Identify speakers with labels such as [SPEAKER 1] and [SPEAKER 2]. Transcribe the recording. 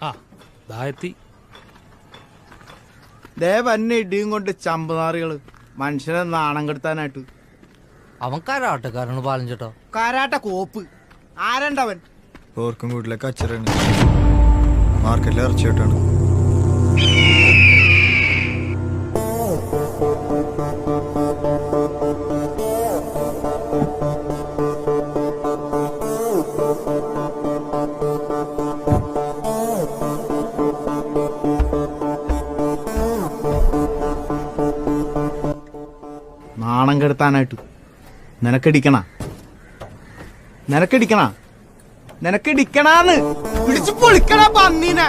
[SPEAKER 1] ആ ദായത്തി
[SPEAKER 2] ദേവന്നെ ഇടിയും കൊണ്ട് ചമ്പനാറികള് മനുഷ്യനെ നാണം കെടുത്താനായിട്ട്.
[SPEAKER 3] അവൻ കരാട്ടക്കാരനാണ് പാലം ചേട്ടോ.
[SPEAKER 2] കാരാട്ട കോപ്പ് ആരണ്ടവൻ?
[SPEAKER 4] ഓർക്കും വീട്ടിലേക്ക് അച്ചറാണ്, മാർക്കറ്റിൽ ഇറച്ചിയോട്ടാണ്.
[SPEAKER 2] നാണം കെടുത്താനായിട്ട് നിനക്കടിക്കണ നിനക്കടിക്കണാന്ന് പിടിച്ചു പൊളിക്കണ പന്നീനെ.